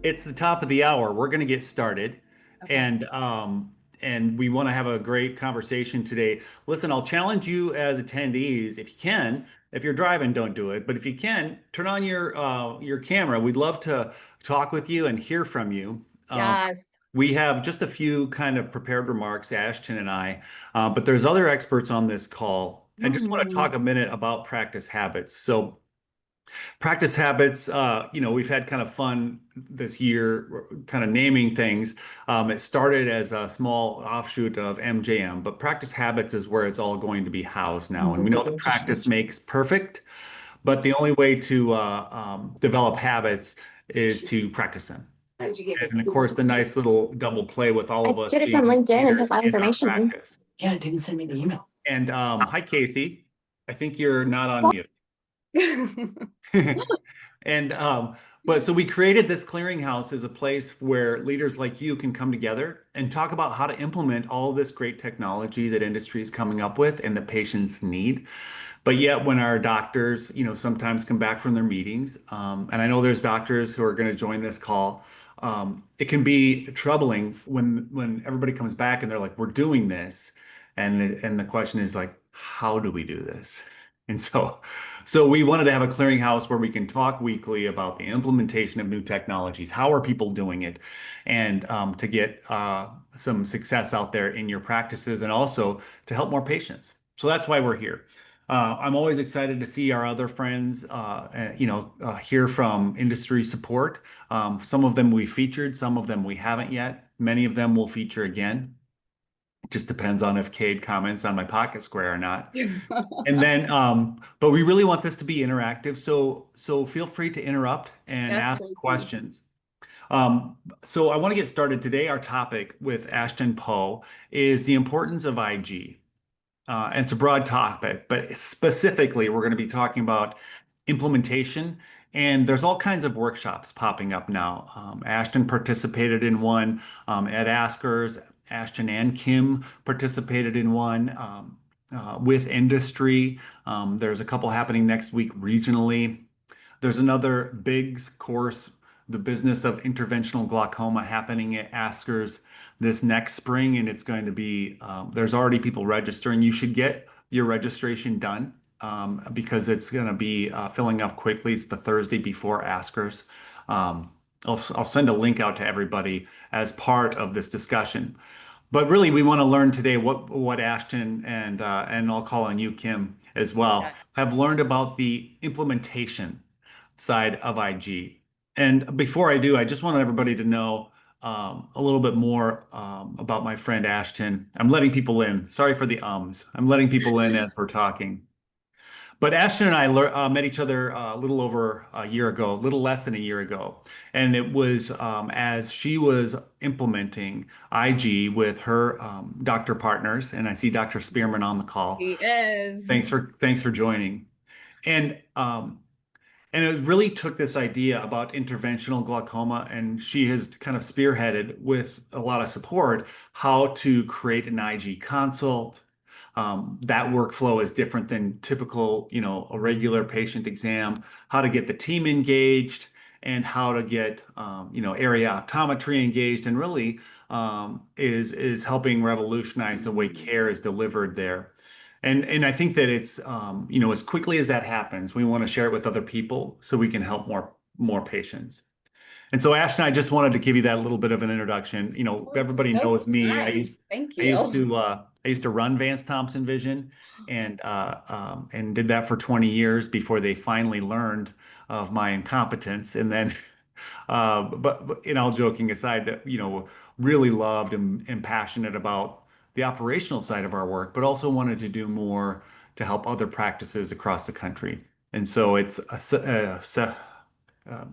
It's the top of the hour. We're going to get started, Okay. and and we want to have a great conversation today. Listen, I'll challenge you as attendees, if you can. If you're driving, don't do it. But if you can, turn on your camera. We'd love to talk with you and hear from you. Um, Yes. we have just a few kind of prepared remarks, Ashton and I, but there's other experts on this call. I just want to Mhm. talk a minute about practice habits. So practice habits, we've had kind of fun this year, kind of naming things. It started as a small offshoot of MJM, but practice habits is where it's all going to be housed now. And we know that practice makes perfect, but the only way to develop habits is to practice them. And of course, the nice little double play with all I of us did it from being LinkedIn and put leaders my in our information. practice. Yeah, it didn't send me the email. And hi, Casey. I think you're not on mute. And but so we created this clearinghouse as a place where leaders like you can come together and talk about how to implement all this great technology that industry is coming up with and the patients need. But yet, when our doctors, sometimes come back from their meetings, and I know there's doctors who are going to join this call, it can be troubling when everybody comes back and they're like, "We're doing this," and the question is like, "How do we do this?" And so we wanted to have a clearinghouse where we can talk weekly about the implementation of new technologies. How are people doing it? And to get some success out there in your practices and also to help more patients. So that's why we're here. I'm always excited to see our other friends, hear from industry support. Some of them we featured, some of them we haven't yet. Many of them will feature again. It just depends on if Cade comments on my pocket square or not. And then, but we really want this to be interactive, so feel free to interrupt and Yes, ask please. questions. So I want to get started today. Our topic with Ashton Poe is the importance of IG. And it's a broad topic, but specifically, we're going to be talking about implementation. And there's all kinds of workshops popping up now. Ashton participated in one at Askers. Ashton and Kim participated in one with industry. There's a couple happening next week regionally. There's another big course, the business of interventional glaucoma, happening at Askers this next spring, and it's going to be, there's already people registering. You should get your registration done because it's going to be filling up quickly. It's the Thursday before Askers. I'll send a link out to everybody as part of this discussion. But really, we want to learn today what Ashton and I'll call on you, Kim, as well, Okay. have learned about the implementation side of IG. And before I do, I just want everybody to know a little bit more about my friend Ashton. I'm letting people in. Sorry for the ums. I'm letting people in as we're talking. But Ashton and I met each other a little over a year ago, a little less than a year ago. And it was as she was implementing IG with her doctor partners. And I see Dr. Spearman on the call. He is. Thanks for joining. And and it really took this idea about interventional glaucoma, and she has kind of spearheaded with a lot of support how to create an IG consult. That workflow is different than typical, a regular patient exam, how to get the team engaged and how to get, area optometry engaged, and really is helping revolutionize the way care is delivered there. And I think that it's as quickly as that happens, we want to share it with other people so we can help more patients. And so Ashton, I just wanted to give you that little bit of an introduction. Everybody So knows me. I kind. used Thank I used you. to I used to run Vance Thompson Vision and did that for 20 years before they finally learned of my incompetence. And then but in all joking aside, that really loved and passionate about the operational side of our work, but also wanted to do more to help other practices across the country. And so it's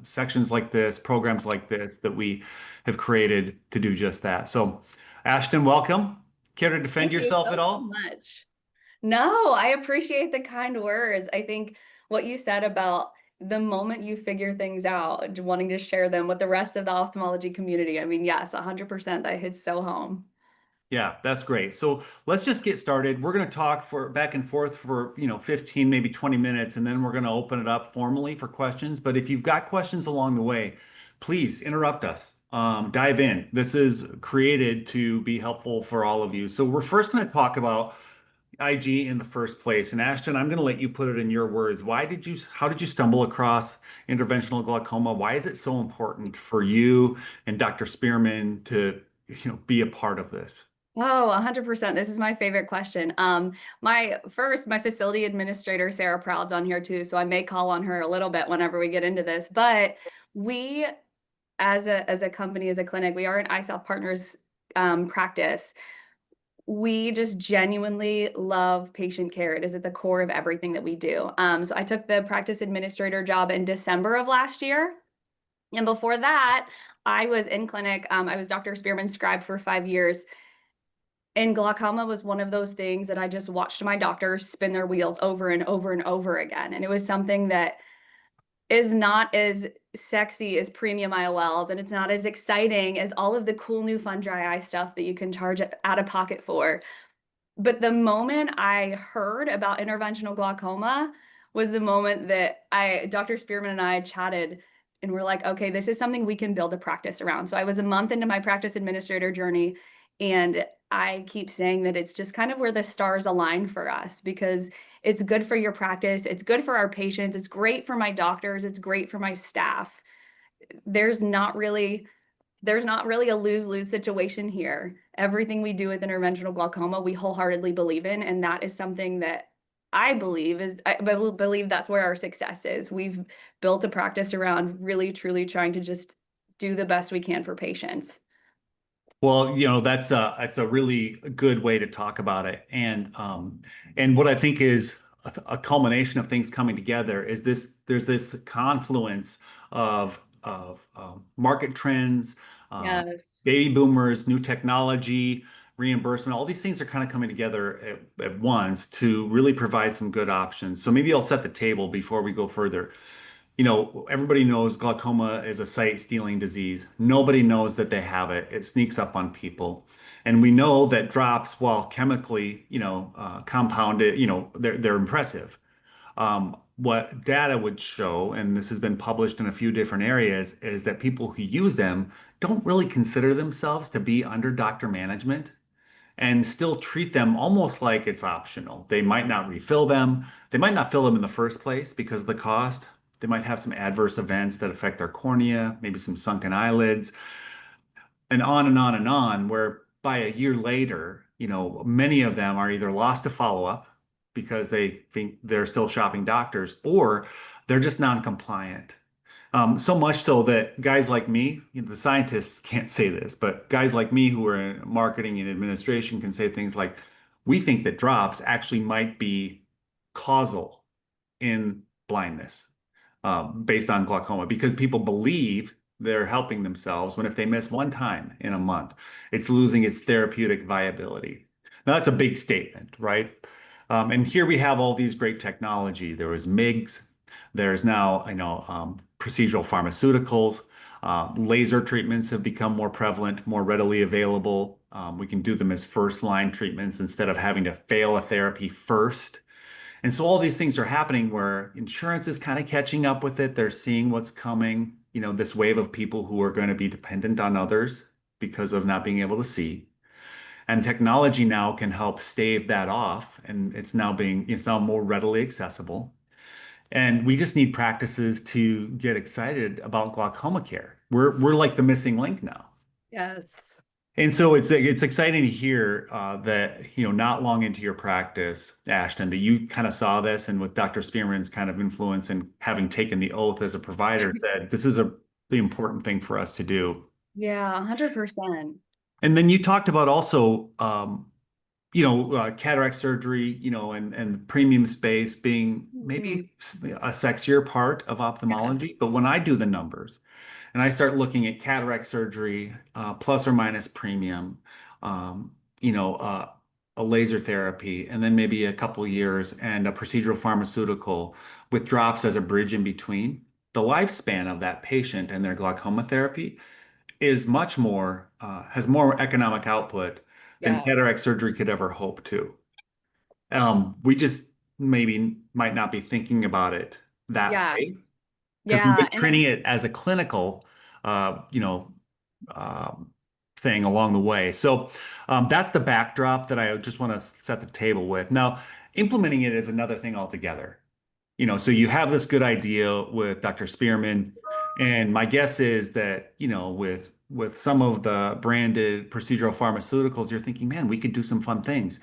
sections like this, programs like this that we have created to do just that. So, Ashton, welcome. Care to defend Thank you yourself so at all? much. No, I appreciate the kind words. I think what you said about the moment you figure things out, wanting to share them with the rest of the ophthalmology community. I mean, yes, 100%. That hits so home. Yeah, that's great. So let's just get started. We're going to talk for back and forth for, 15, maybe 20 minutes, and then we're going to open it up formally for questions. But if you've got questions along the way, please interrupt us. Dive in. This is created to be helpful for all of you. So we're first going to talk about IG in the first place. And Ashton, I'm going to let you put it in your words. How did you stumble across interventional glaucoma? Why is it so important for you and Dr. Spearman to, be a part of this? Oh, 100%. This is my favorite question. My facility administrator, Sarah Proud's on here too, so I may call on her a little bit whenever we get into this. But we, as a company, as a clinic, we are an ISAP Partners practice. We just genuinely love patient care. It is at the core of everything that we do. So I took the practice administrator job in December of last year. And before that, I was in clinic. I was Dr. Spearman's scribe for 5 years. And glaucoma was one of those things that I just watched my doctors spin their wheels over and over and over again. And it was something that is not as sexy as premium IOLs, and it's not as exciting as all of the cool new fun dry eye stuff that you can charge out of pocket for. But the moment I heard about interventional glaucoma was the moment that Dr. Spearman and I chatted and we're like, okay, this is something we can build a practice around. So I was a month into my practice administrator journey, and I keep saying that it's just kind of where the stars align for us because it's good for your practice, it's good for our patients, it's great for my doctors, it's great for my staff. There's not really there's not really a lose-lose situation here. Everything we do with interventional glaucoma, we wholeheartedly believe in, and that is something that I believe that's where our success is. We've built a practice around really, truly trying to just do the best we can for patients. Well, that's a really good way to talk about it. And what I think is a culmination of things coming together is there's this confluence of market trends, um, Yes. baby boomers, new technology, reimbursement, all these things are kind of coming together at once to really provide some good options. So maybe I'll set the table before we go further. Everybody knows glaucoma is a sight-stealing disease. Nobody knows that they have it. It sneaks up on people. And we know that drops, while chemically, compounded, they're impressive. What data would show, and this has been published in a few different areas, is that people who use them don't really consider themselves to be under doctor management and still treat them almost like it's optional. They might not refill them. They might not fill them in the first place because of the cost. They might have some adverse events that affect their cornea, maybe some sunken eyelids, and on and on and on, where by a year later, many of them are either lost to follow-up because they think they're still shopping doctors, or they're just non-compliant. So much so that guys like me, the scientists can't say this, but guys like me who are in marketing and administration can say things like, we think that drops actually might be causal in blindness, based on glaucoma, because people believe they're helping themselves when if they miss one time in a month, it's losing its therapeutic viability. Now, that's a big statement, right? And here we have all these great technology. There was MIGS. There's now, procedural pharmaceuticals. Laser treatments have become more prevalent, more readily available. We can do them as first line treatments instead of having to fail a therapy first. And so all these things are happening where insurance is kind of catching up with it. They're seeing what's coming, this wave of people who are going to be dependent on others because of not being able to see. And technology now can help stave that off, and it's now more readily accessible. And we just need practices to get excited about glaucoma care. We're like the missing link now. Yes. And so it's exciting to hear that not long into your practice, Ashton, that you kind of saw this, and with Dr. Spearman's kind of influence and having taken the oath as a provider, that this is the important thing for us to do. Yeah, 100%. And then you talked about also cataract surgery, and the premium space being Mhm. maybe a sexier part of Yes. ophthalmology. But when I do the numbers and I start looking at cataract surgery, plus or minus premium, um, you know, uh, a laser therapy, and then maybe a couple years and a procedural pharmaceutical with drops as a bridge in between, the lifespan of that patient and their glaucoma therapy is much more, has more economic output than Yes. cataract surgery could ever hope to. We just maybe might not be thinking about it that way Yes. because we've Yeah. been treating it as a clinical, you know, um, thing along the way. So that's the backdrop that I just want to set the table with. Now, implementing it is another thing altogether. So you have this good idea with Dr. Spearman, and my guess is that, with some of the branded procedural pharmaceuticals, you're thinking, man, we could do some fun things.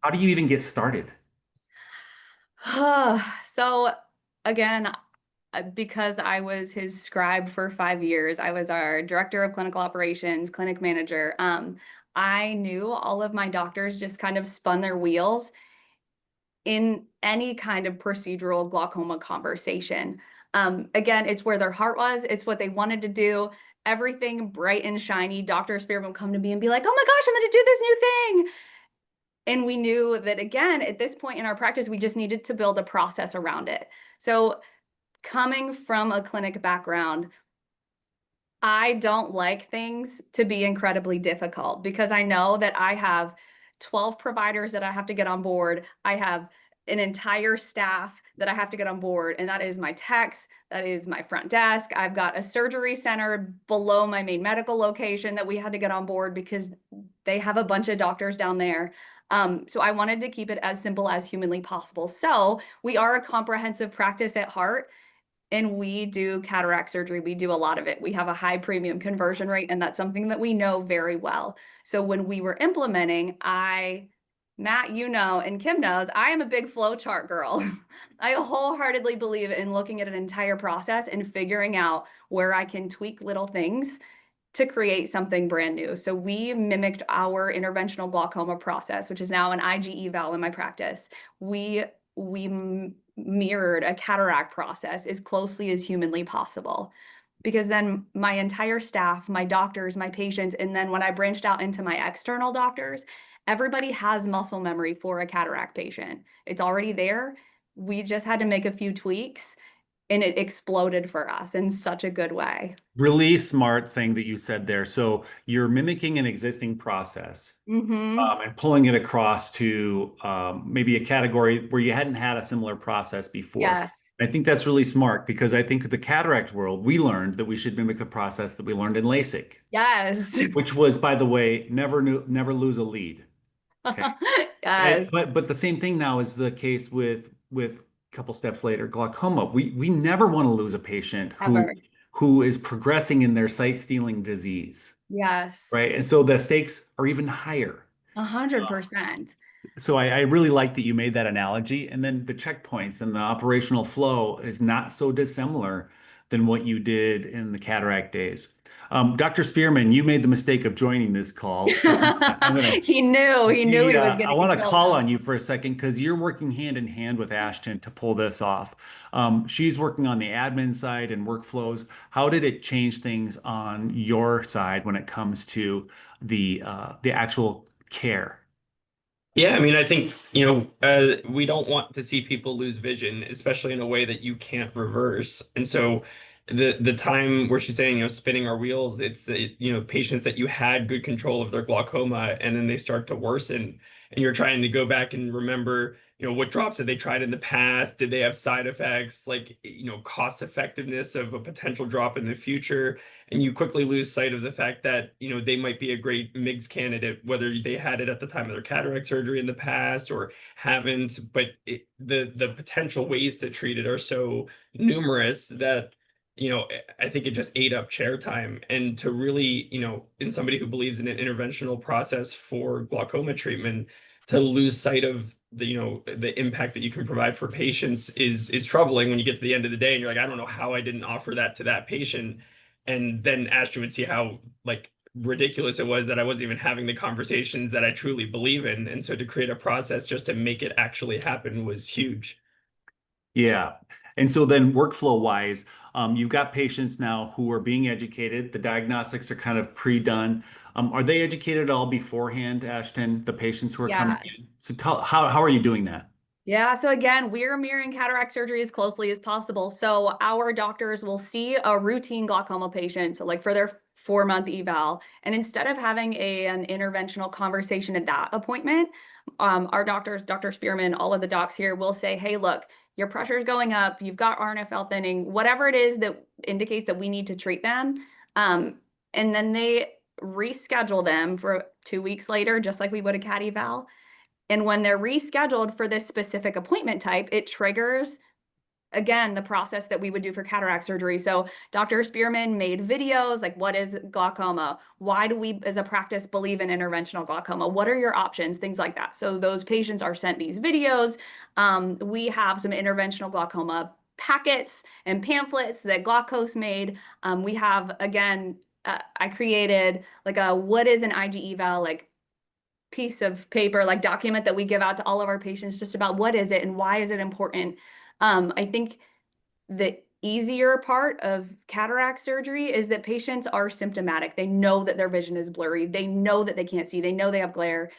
How do you even get started? So again, because I was his scribe for 5 years, I was our director of clinical operations, clinic manager. I knew all of my doctors just kind of spun their wheels in any kind of procedural glaucoma conversation. Again, it's where their heart was, it's what they wanted to do. Everything bright and shiny. Dr. Spearman would come to me and be like, oh my gosh, I'm going to do this new thing. And we knew that, again, at this point in our practice, we just needed to build a process around it. So, coming from a clinic background, I don't like things to be incredibly difficult because I know that I have 12 providers that I have to get on board. I have an entire staff that I have to get on board, and that is my techs, that is my front desk. I've got a surgery center below my main medical location that we had to get on board because they have a bunch of doctors down there. So I wanted to keep it as simple as humanly possible. So we are a comprehensive practice at heart. And we do cataract surgery. We do a lot of it. We have a high premium conversion rate, and that's something that we know very well. So when we were implementing, Matt, and Kim knows, I am a big flow chart girl. I wholeheartedly believe in looking at an entire process and figuring out where I can tweak little things to create something brand new. So we mimicked our interventional glaucoma process, which is now an IGE valve in my practice. We mirrored a cataract process as closely as humanly possible. Because then my entire staff, my doctors, my patients, and then when I branched out into my external doctors, everybody has muscle memory for a cataract patient. It's already there. We just had to make a few tweaks and it exploded for us in such a good way. Really smart thing that you said there. So you're mimicking an existing process, Mm-hmm. and pulling it across to maybe a category where you hadn't had a similar process before. Yes. I think that's really smart because I think the cataract world, we learned that we should mimic the process that we learned in LASIK, Yes. which was, by the way, never lose a lead. Okay. Yes. But the same thing now is the case with a couple steps later, glaucoma. We never want to lose a patient Ever. who is progressing in their sight-stealing disease, Yes. right? And so the stakes are even higher. 100%. So I really like that you made that analogy. And then the checkpoints and the operational flow is not so dissimilar than what you did in the cataract days. Dr. Spearman, you made the mistake of joining this call. So I'm gonna He knew he was going I to want get to killed call now. on you for a second because you're working hand in hand with Ashton to pull this off. She's working on the admin side and workflows. How did it change things on your side when it comes to the actual care? Yeah, I mean, I think, we don't want to see people lose vision, especially in a way that you can't reverse. And so the time where she's saying, spinning our wheels, it's the, patients that you had good control of their glaucoma and then they start to worsen and you're trying to go back and remember, what drops have they tried in the past? Did they have side effects? Like, cost effectiveness of a potential drop in the future. And you quickly lose sight of the fact that they might be a great MIGS candidate, whether they had it at the time of their cataract surgery in the past or haven't. But the potential ways to treat it are so numerous that I think it just ate up chair time. And to really, in somebody who believes in an interventional process for glaucoma treatment, to lose sight of the impact that you can provide for patients is troubling when you get to the end of the day and you're like, I don't know how I didn't offer that to that patient. And then Ashton would see how like ridiculous it was that I wasn't even having the conversations that I truly believe in. And so to create a process just to make it actually happen was huge. Yeah. And so then workflow wise, you've got patients now who are being educated. The diagnostics are kind of pre-done. Are they educated at all beforehand, Ashton, the patients who are coming Yes. in? So how are you doing that? Yeah, so again, we're mirroring cataract surgery as closely as possible. So our doctors will see a routine glaucoma patient, so like for their 4-month eval, and instead of having an interventional conversation at that appointment, our doctors, Dr. Spearman, all of the docs here will say, hey, look, your pressure is going up, you've got RNFL thinning, whatever it is that indicates that we need to treat them. And then they reschedule them for 2 weeks later, just like we would a CAT eval. And when they're rescheduled for this specific appointment type, it triggers, again, the process that we would do for cataract surgery. So Dr. Spearman made videos like, what is glaucoma? Why do we as a practice believe in interventional glaucoma? What are your options? Things like that. So those patients are sent these videos. We have some interventional glaucoma packets and pamphlets that Glaukos made. We have, again, I created like a what is an IG eval, like piece of paper, like document that we give out to all of our patients just about what is it and why is it important. I think the easier part of cataract surgery is that patients are symptomatic. They know that their vision is blurry. They know that they can't see. They know they have glare.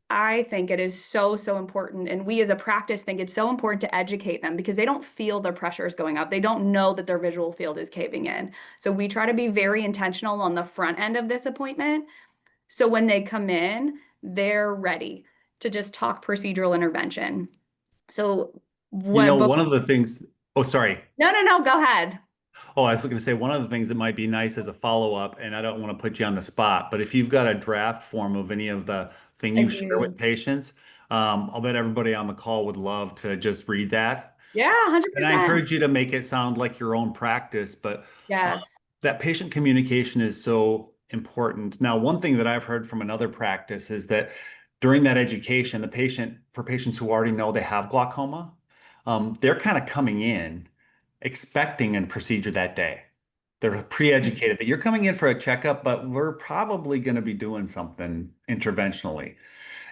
I think it is so, so important. And we as a practice think it's so important to educate them because they don't feel their pressures going up. They don't know that their visual field is caving in. So we try to be very intentional on the front end of this appointment. So when they come in, they're ready to just talk procedural intervention. So You what, know, but one of the things, oh, sorry. no, go ahead. Oh, I was going to say one of the things that might be nice as a follow-up, and I don't want to put you on the spot, but if you've got a draft form of any of the thing I you share do. with patients, I'll bet everybody on the call would love to just read that. Yeah, And I 100%. encourage you to make it sound like your own practice, but Yes. that patient communication is so important. Now, one thing that I've heard from another practice is that during that education, for patients who already know they have glaucoma, they're kind of coming in expecting a procedure that day. They're pre-educated that you're coming in for a checkup, but we're probably going to be doing something interventionally.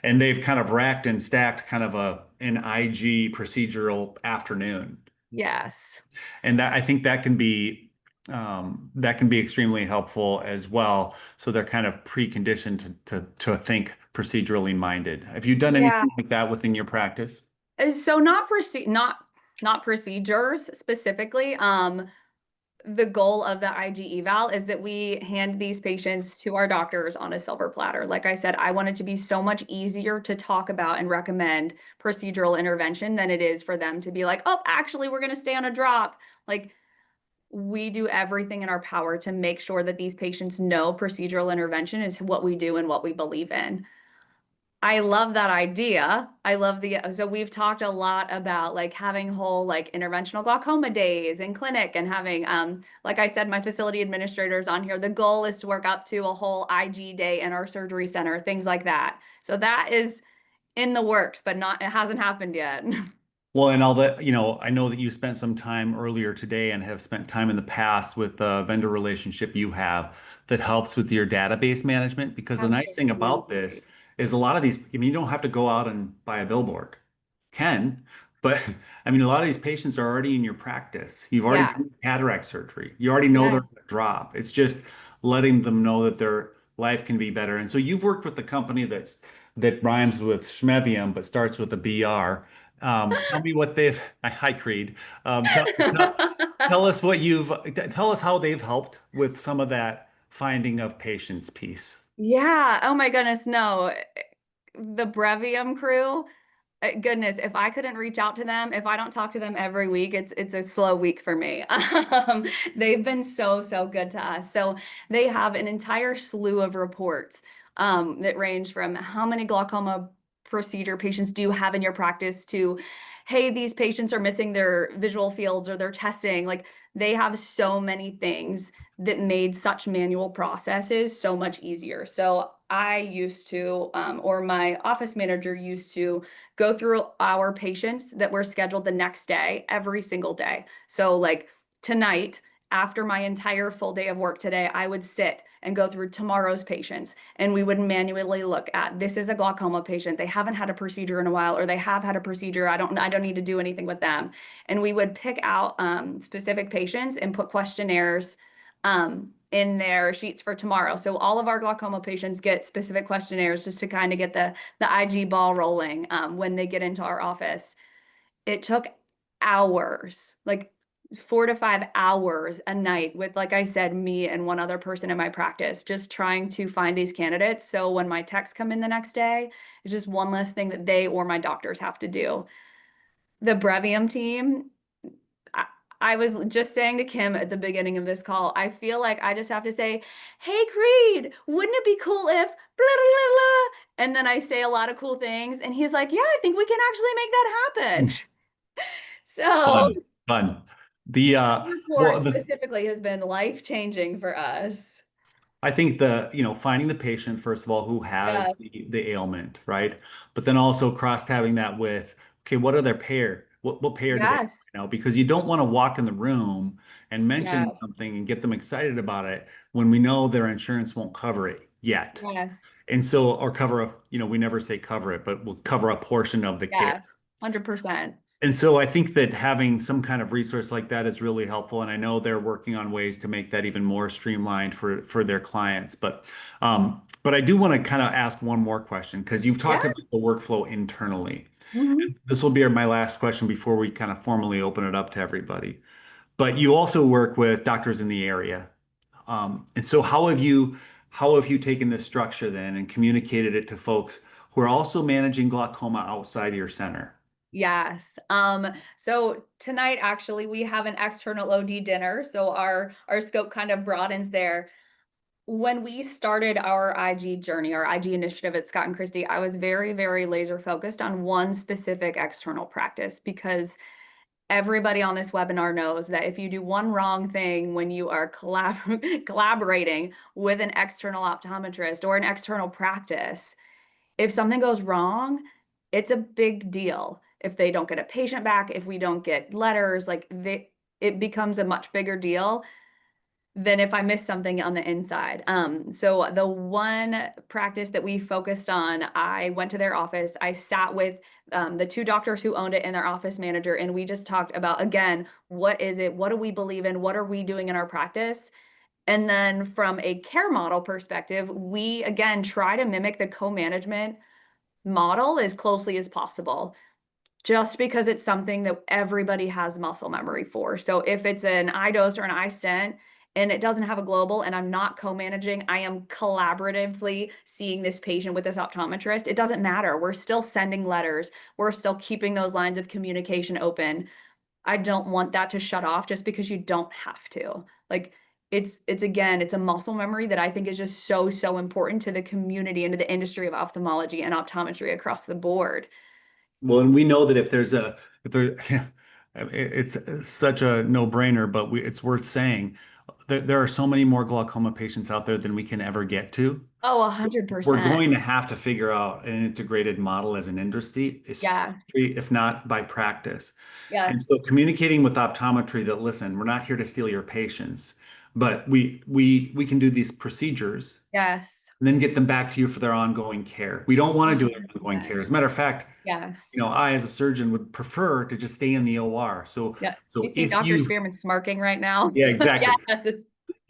And they've kind of racked and stacked kind of an IG procedural afternoon. Yes. And that I think that can be extremely helpful as well. So they're kind of preconditioned to think procedurally minded. Have you done Yeah. anything like that within your practice? So not procedures specifically. The goal of the IG eval is that we hand these patients to our doctors on a silver platter. Like I said, I want it to be so much easier to talk about and recommend procedural intervention than it is for them to be like, oh, actually, we're going to stay on a drop. Like, we do everything in our power to make sure that these patients know procedural intervention is what we do and what we believe in. I love that idea. So we've talked a lot about like having whole like interventional glaucoma days in clinic and having, like I said, my facility administrators on here. The goal is to work up to a whole IG day in our surgery center, things like that. So that is in the works, but it hasn't happened yet. Well, and all that, I know that you spent some time earlier today and have spent time in the past with the vendor relationship you have that helps with your database management. Because the nice thing about Absolutely. this is a lot of these, I mean, you don't have to go out and buy a billboard. Can, but I mean, a lot of these patients are already in your practice. You've already Yeah. done cataract surgery. You already know they're Yes. going to drop. It's just letting them know that their life can be better. And so you've worked with the company that rhymes with Schmevium but starts with a BR. Tell me what they've, hi Creed. Tell us tell us how they've helped with some of that finding of patients piece. Yeah. Oh my goodness. No. The Brevium crew. Goodness, if I couldn't reach out to them, if I don't talk to them every week, it's a slow week for me. They've been so, so good to us. So they have an entire slew of reports that range from how many glaucoma procedure patients do you have in your practice to, hey, these patients are missing their visual fields or their testing. Like they have so many things that made such manual processes so much easier. So I used to, or my office manager used to, go through our patients that were scheduled the next day, every single day. So, like tonight, after my entire full day of work today, I would sit and go through tomorrow's patients and we would manually look at this is a glaucoma patient. They haven't had a procedure in a while, or they have had a procedure. I don't need to do anything with them. And we would pick out specific patients and put questionnaires in their sheets for tomorrow. So all of our glaucoma patients get specific questionnaires just to kind of get the IG ball rolling when they get into our office. It took hours, like 4 to 5 hours a night with, like I said, me and one other person in my practice, just trying to find these candidates. So when my techs come in the next day, it's just one less thing that they or my doctors have to do. The Brevium team, I, I was just saying to Kim at the beginning of this call, I feel like I just have to say, "Hey Creed, wouldn't it be cool if blah blah blah?" And then I say a lot of cool things, and he's like, "Yeah, I think we can actually make that happen." So Fun, fun. The report well, the specifically has been life-changing for us. I think finding the patient, first of all, who has Yes, the ailment, right? But then also cross tabbing that with, okay, what are their payer? What payer do they have right yes, now? Because you don't want to walk in the room and mention yes, something and get them excited about it when we know their insurance won't cover it yet. yes, And so, or cover a, we never say cover it, but we'll cover a portion of the care. yes, 100%. And so I think that having some kind of resource like that is really helpful. And I know they're working on ways to make that even more streamlined for their clients. But I do want to kind of ask one more question because you've Yeah. talked about the workflow internally. Mhm. This will be my last question before we kind of formally open it up to everybody. But you also work with doctors in the area. And so how have you taken this structure then and communicated it to folks who are also managing glaucoma outside your center? Yes. So tonight actually we have an external OD dinner, so our scope kind of broadens there. When we started our IG journey, our IG initiative at Scott and Christie, I was very, very laser focused on one specific external practice because everybody on this webinar knows that if you do one wrong thing when you are collaborating with an external optometrist or an external practice, if something goes wrong, it's a big deal. If they don't get a patient back, if we don't get letters, it becomes a much bigger deal than if I miss something on the inside. So the one practice that we focused on, I went to their office. I sat with the two doctors who owned it and their office manager, and we just talked about, again, what is it? What do we believe in? What are we doing in our practice? And then from a care model perspective, we again try to mimic the co-management model as closely as possible, just because it's something that everybody has muscle memory for. So if it's an iDose or an iStent and it doesn't have a global and I'm not co-managing, I am collaboratively seeing this patient with this optometrist, it doesn't matter. We're still sending letters. We're still keeping those lines of communication open. I don't want that to shut off just because you don't have to. Like it's again, it's a muscle memory that I think is just so, so important to the community and to the industry of ophthalmology and optometry across the board. Well, and we know that if there, it's such a no-brainer, but it's worth saying there are so many more glaucoma patients out there than we can ever get to. Oh, We're 100%. going to have to figure out an integrated model as an industry, Yes. if not by practice. And so Yes. communicating with optometry that, listen, we're not here to steal your patients, but we can do these procedures Yes. and then get them back to you for their ongoing care. We don't want to do their ongoing 100%. care. As a matter of fact, Yes. I as a surgeon would prefer to just stay in the OR. So Yeah. You so see if Dr. you Spearman smirking right now? yeah, exactly.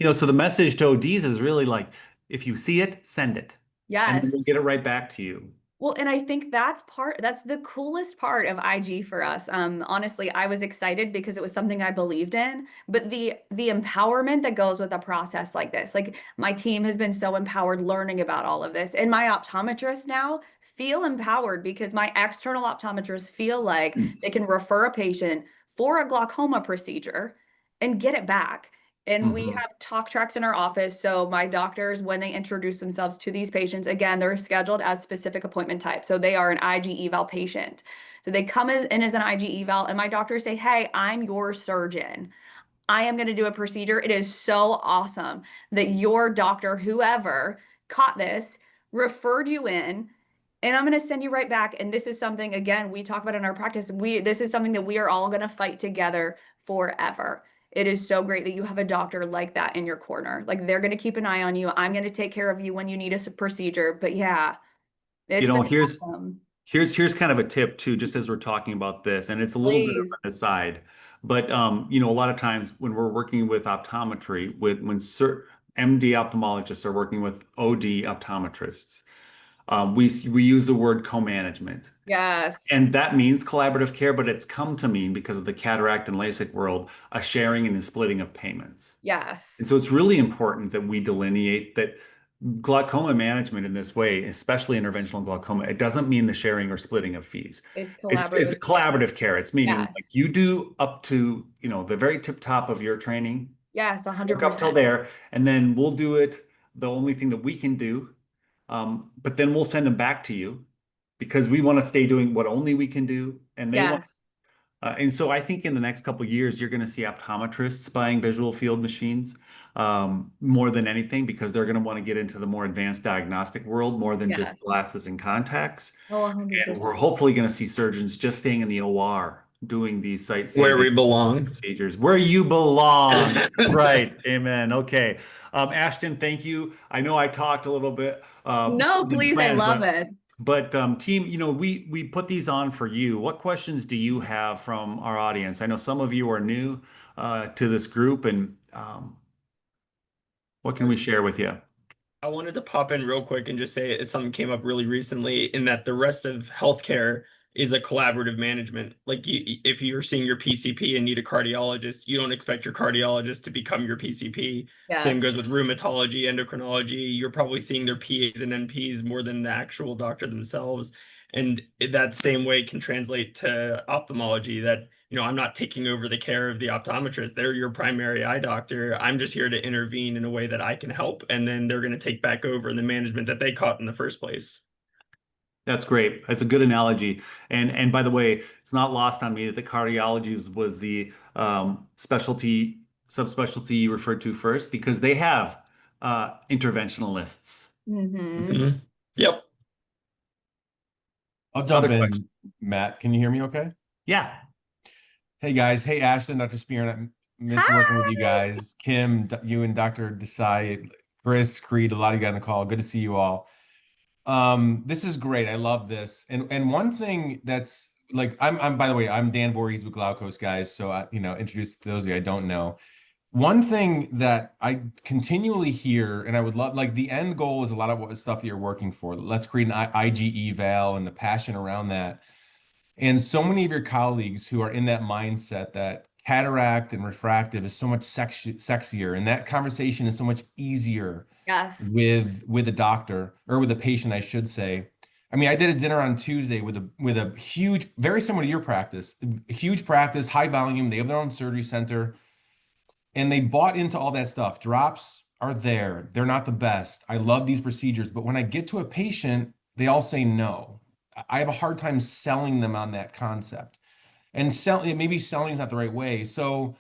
Yes. So the message to ODs is really like, if you see it, send it, and then Yes. we'll get it right back to you. Well, and I think that's the coolest part of IG for us. Honestly, I was excited because it was something I believed in, but the empowerment that goes with a process like this, like my team has been so empowered learning about all of this, and my optometrists now feel empowered because my external optometrists feel like they can refer a patient for a glaucoma procedure and get it back. And we Mhm. have talk tracks in our office. So my doctors, when they introduce themselves to these patients, again, they're scheduled as specific appointment type. So they are an IG eval patient. So they come in as an IG eval, and my doctors say, "Hey, I'm your surgeon. I am going to do a procedure. It is so awesome that your doctor, whoever caught this, referred you in, and I'm going to send you right back." And this is something, again, we talk about in our practice. This is something that we are all going to fight together forever. It is so great that you have a doctor like that in your corner. Like they're going to keep an eye on you. I'm going to take care of you when you need a procedure. But yeah, You it's know, been here's awesome. here's kind of a tip too, just as we're talking about this, and it's a little bit of Please. an aside, but a lot of times when we're working with optometry, when MD ophthalmologists are working with OD optometrists, we use the word co-management. Yes. And that means collaborative care, but it's come to mean, because of the cataract and LASIK world, a sharing and a splitting of payments. And Yes. so it's really important that we delineate that glaucoma management in this way, especially interventional glaucoma, it doesn't mean the sharing or splitting of fees. It's It's a collaborative care. collaborative care. It's meaning like Yes. you do up to, the very tip top of your training, Yes, work up till 100%. there, and then we'll do it the only thing that we can do. But then we'll send them back to you because we want to stay doing what only we can do, and they want. Yes. And so I think in the next couple of years, you're going to see optometrists buying visual field machines more than anything because they're going to want to get into the more advanced diagnostic world more than just Yes. glasses and contacts. Oh, And we're 100%. hopefully going to see surgeons just staying in the OR doing these Where sight-saving we belong. procedures where you belong. Right. Amen. Okay. Ashton, thank you. I know I talked a little bit No, than please, I planned, love it. but team, we put these on for you. What questions do you have from our audience? I know some of you are new to this group, and what can we share with you? I wanted to pop in real quick and just say something came up really recently in that the rest of healthcare is a collaborative management. Like if you're seeing your PCP and need a cardiologist, you don't expect your cardiologist to become your PCP. Same Yes. goes with rheumatology, endocrinology. You're probably seeing their PAs and NPs more than the actual doctor themselves. And that same way can translate to ophthalmology that I'm not taking over the care of the optometrist. They're your primary eye doctor. I'm just here to intervene in a way that I can help. And then they're going to take back over the management that they caught in the first place. That's great. That's a good analogy. And by the way, it's not lost on me that the cardiology was the specialty subspecialty you referred to first because they have interventionalists. Mm-hmm. Yep. I'll Other jump questions? in, Matt. Can you hear me okay? Yeah. Hey guys. Hey Ashton, Dr. Spear. I miss working with you Hi. guys. Kim, you and Dr. Desai, Chris, Creed, a lot of you guys on the call. Good to see you all. This is great. I love this. And one thing that's like I'm by the way, I'm Dan Voorhees with Glaukos, guys. So I, introduce to those of you I don't know. One thing that I continually hear, and I would love, like the end goal is a lot of what stuff that you're working for. Let's create an IG eval and the passion around that. And so many of your colleagues who are in that mindset that cataract and refractive is so much sexier, and that conversation is so much easier Yes. with a doctor or with a patient, I should say. I mean, I did a dinner on Tuesday with a huge, very similar to your practice, huge practice, high volume. They have their own surgery center, and they bought into all that stuff. Drops are there. They're not the best. I love these procedures, but when I get to a patient, they all say no. I have a hard time selling them on that concept. And maybe selling is not the right way. So,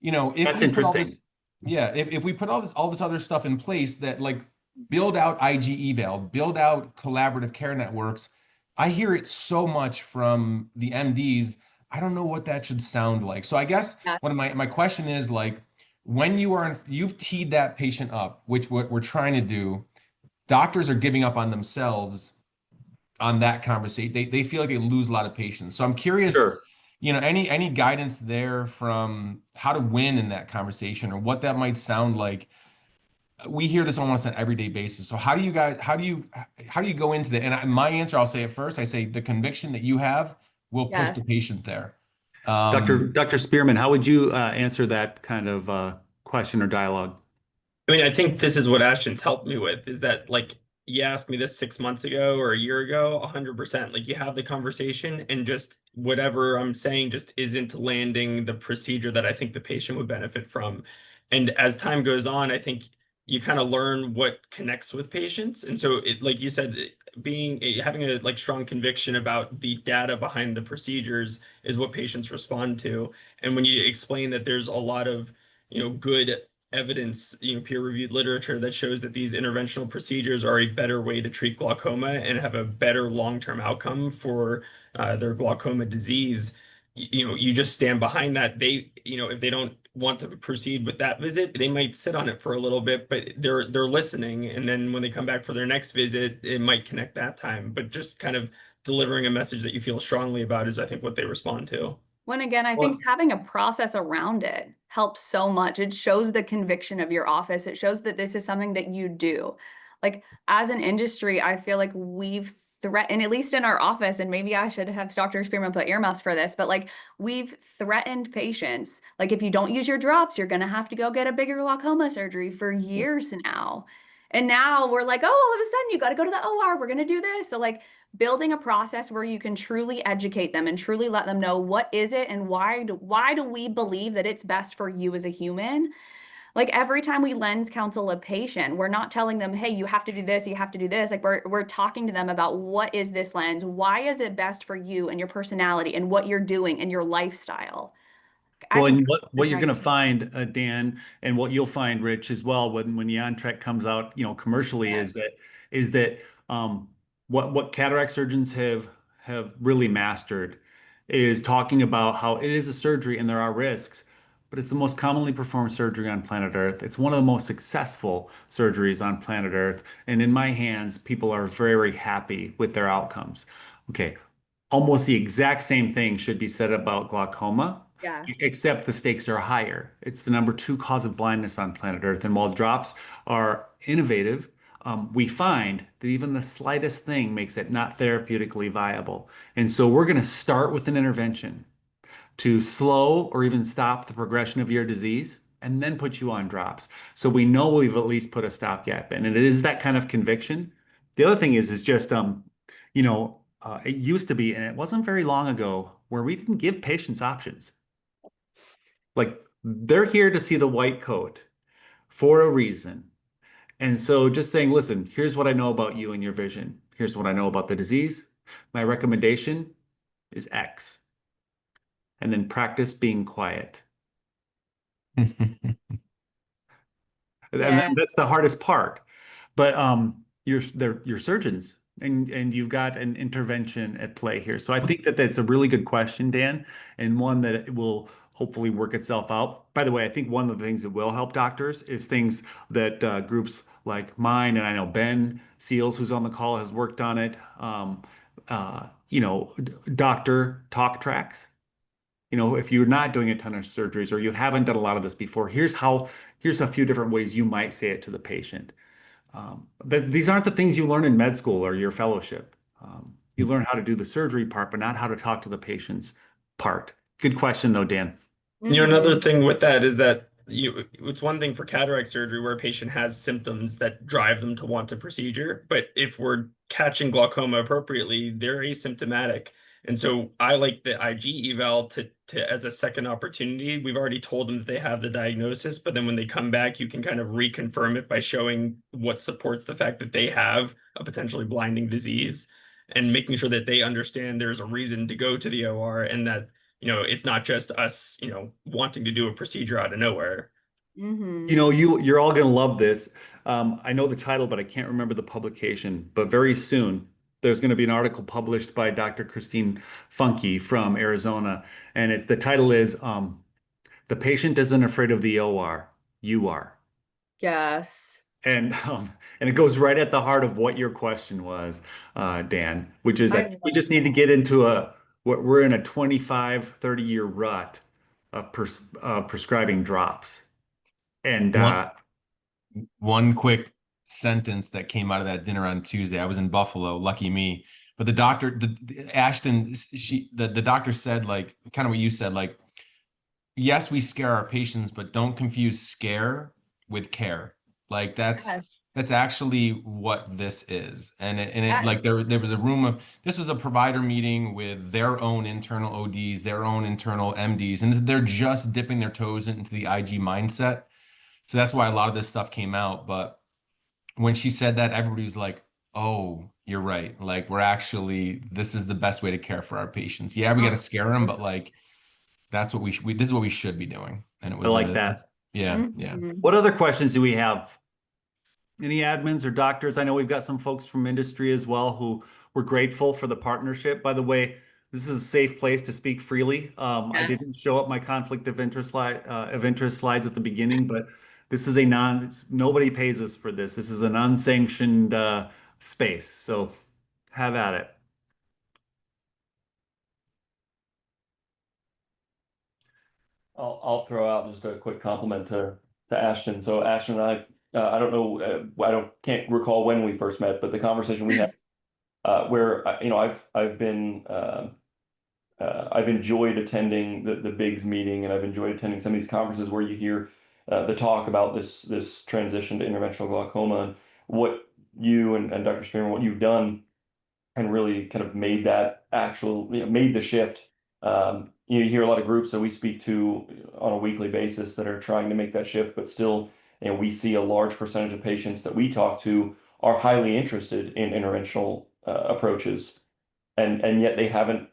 if That's we put all interesting. this, yeah, if we put all this other stuff in place that like build out IG eval, build out collaborative care networks, I hear it so much from the MDs. I don't know what that should sound like. So I guess Yes. one of my question is like, when you've teed that patient up, which what we're trying to do, doctors are giving up on themselves on that conversation. They feel like they lose a lot of patience. So I'm curious, Sure. any guidance there from how to win in that conversation or what that might sound like. We hear this almost on an everyday basis. So how do you go into that? And my answer, I'll say it first. I say the conviction that you have will push the Yes. patient there. Dr. Spearman, how would you answer that kind of question or dialogue? I mean, I think this is what Ashton's helped me with is that like you asked me this 6 months ago or a year ago, 100%. Like you have the conversation and just whatever I'm saying just isn't landing the procedure that I think the patient would benefit from. And as time goes on, I think you kind of learn what connects with patients. And so like you said, having a like strong conviction about the data behind the procedures is what patients respond to. And when you explain that there's a lot of, good evidence, peer-reviewed literature that shows that these interventional procedures are a better way to treat glaucoma and have a better long-term outcome for their glaucoma disease. You just stand behind that. If they don't want to proceed with that visit, they might sit on it for a little bit, but they're listening, and then when they come back for their next visit, it might connect that time. But just kind of delivering a message that you feel strongly about is, I think, what they respond to. When again, I Well, think having a process around it helps so much. It shows the conviction of your office. It shows that this is something that you do. Like as an industry, I feel like we've threatened, at least in our office, and maybe I should have Dr. Spearman put earmuffs for this, but like we've threatened patients. Like if you don't use your drops, you're gonna have to go get a bigger glaucoma surgery for years now. And now we're like, oh, all of a sudden you got to go to the OR. We're going to do this. So like building a process where you can truly educate them and truly let them know what is it and why do we believe that it's best for you as a human? Like every time we lens counsel a patient, we're not telling them, hey, you have to do this, you have to do this. Like we're talking to them about what is this lens? Why is it best for you and your personality and what you're doing and your lifestyle? I Well, think and that's what the you're going to tiny. find, Dan, and what you'll find, Rich, as well, when the OnTrack comes out, commercially, is Yes. that what cataract surgeons have really mastered is talking about how it is a surgery and there are risks, but it's the most commonly performed surgery on planet Earth. It's one of the most successful surgeries on planet Earth, and in my hands, people are very happy with their outcomes. Okay, almost the exact same thing should be said about glaucoma, Yes. except the stakes are higher. It's the number 2 cause of blindness on planet Earth. And while drops are innovative, we find that even the slightest thing makes it not therapeutically viable. And so we're going to start with an intervention to slow or even stop the progression of your disease and then put you on drops. So we know we've at least put a stopgap in. And it is that kind of conviction. The other thing is just, it used to be, and it wasn't very long ago, where we didn't give patients options. Like they're here to see the white coat for a reason. And so just saying, listen, here's what I know about you and your vision. Here's what I know about the disease. My recommendation is X. And then practice being quiet. And Yeah. that's the hardest part. But you're surgeons and you've got an intervention at play here. So I think that that's a really good question, Dan, and one that it will hopefully work itself out. By the way, I think one of the things that will help doctors is things that groups like mine, and I know Ben Seals, who's on the call, has worked on it. Doctor talk tracks. If you're not doing a ton of surgeries or you haven't done a lot of this before, here's a few different ways you might say it to the patient. These aren't the things you learn in med school or your fellowship. You learn how to do the surgery part, but not how to talk to the patient's part. Good question, though, Dan. Another Mhm. thing with that is that it's one thing for cataract surgery where a patient has symptoms that drive them to want a procedure, but if we're catching glaucoma appropriately, they're asymptomatic. And so I like the IG eval to as a second opportunity. We've already told them that they have the diagnosis, but then when they come back, you can kind of reconfirm it by showing what supports the fact that they have a potentially blinding disease and making sure that they understand there's a reason to go to the OR and that it's not just us, wanting to do a procedure out of nowhere. Mhm. You're all going to love this. I know the title, but I can't remember the publication. But very soon, there's going to be an article published by Dr. Christine Funke from Arizona, and the title is "The Patient Isn't Afraid of the OR, You Are." Yes. And it goes right at the heart of what your question was, Dan, which is I that we love just need to get into we're in a 25, 30-year rut of prescribing drops. And One one quick sentence that came out of that dinner on Tuesday. I was in Buffalo, lucky me. But the doctor, Ashton, the doctor said, like, kind of what you said, like, yes, we scare our patients, but don't confuse scare with care. Like Yes. that's actually what this is. And it Yes. like there was a room of this was a provider meeting with their own internal ODs, their own internal MDs, and they're just dipping their toes into the IG mindset. So that's why a lot of this stuff came out. But when she said that, everybody was like, "Oh, you're right. Like this is the best way to care for our patients. Yeah, we got to scare them, but like that's what this is what we should be doing." And it I was like that. yeah, yeah. Mhm. What other questions do we have? Any admins or doctors? I know we've got some folks from industry as well who were grateful for the partnership. By the way, this is a safe place to speak freely. I Yes. didn't show up my conflict of interest slides at the beginning, but this is nobody pays us for this. This is an unsanctioned space. So have at it. I'll throw out just a quick compliment to Ashton. So Ashton and I don't know, can't recall when we first met, but the conversation we had, where I've enjoyed attending the Bigs meeting, and I've enjoyed attending some of these conferences where you hear the talk about this transition to interventional glaucoma. And what you and Dr. Spearman, what you've done and really kind of made that actual, made the shift. You hear a lot of groups that we speak to on a weekly basis that are trying to make that shift, but still, we see a large percentage of patients that we talk to are highly interested in interventional approaches, and yet they haven't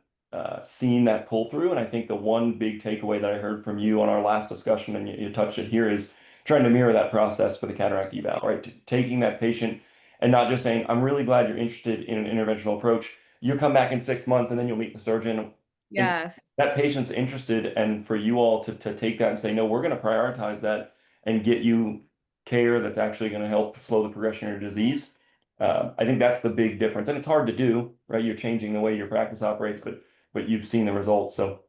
seen that pull through. And I think the one big takeaway that I heard from you on our last discussion, and you touched it here, is trying to mirror that process for the cataract eval, right? Taking that patient and not just saying, I'm really glad you're interested in an interventional approach. You'll come back in 6 months and then you'll meet the surgeon. Yes. That patient's interested, and for you all to take that and say, no, we're going to prioritize that and get you care that's actually going to help slow the progression of your disease. I think that's the big difference, and it's hard to do, right? You're changing the way your practice operates, but you've seen the results. So,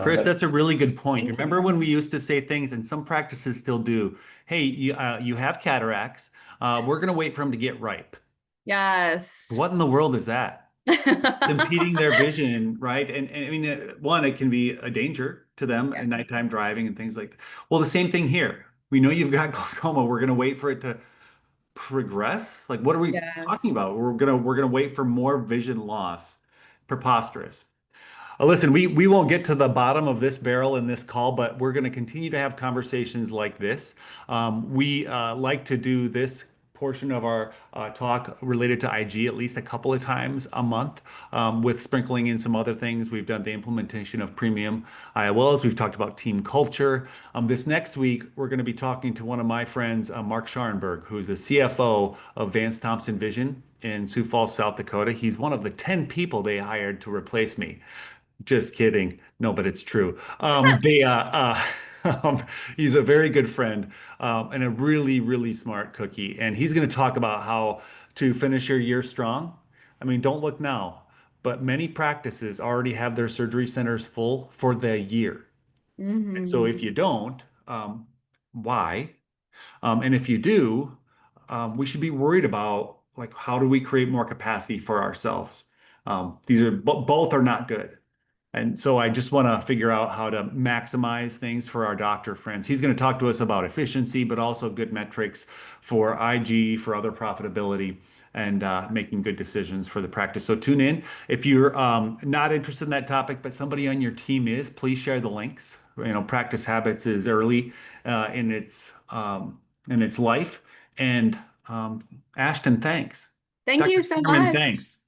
Chris, that's a really good point. Thank Remember you. when we used to say things, and some practices still do, hey, you have cataracts. We're going to wait for them to get ripe. Yes. What in the world is that? It's impeding their vision, right? And I mean, one, it can be a danger to them at nighttime driving and things like that. Well, the same thing here. We know you've got glaucoma. We're going to wait for it to progress. Like, what are we talking Yes. about? We're gonna wait for more vision loss. Preposterous. Listen, we won't get to the bottom of this barrel in this call, but we're going to continue to have conversations like this. We like to do this portion of our talk related to IG at least a couple of times a month, with sprinkling in some other things. We've done the implementation of premium IOLs. We've talked about team culture. This next week, we're going to be talking to one of my friends, Mark Scharnberg, who's the CFO of Vance Thompson Vision in Sioux Falls, South Dakota. He's one of the 10 people they hired to replace me. Just kidding. No, but it's true. He's a very good friend, and a really, really smart cookie. And he's going to talk about how to finish your year strong. I mean, don't look now, but many practices already have their surgery centers full for the year. And so if Mhm. you don't, why? And if you do, we should be worried about, like, how do we create more capacity for ourselves? These are both are not good. And so I just want to figure out how to maximize things for our doctor friends. He's going to talk to us about efficiency, but also good metrics for IG, for other profitability, and making good decisions for the practice. So tune in. If you're not interested in that topic, but somebody on your team is, please share the links. Practice Habits is early in its life. And Ashton, thanks. Thank Dr. you so Spearman, much. thanks.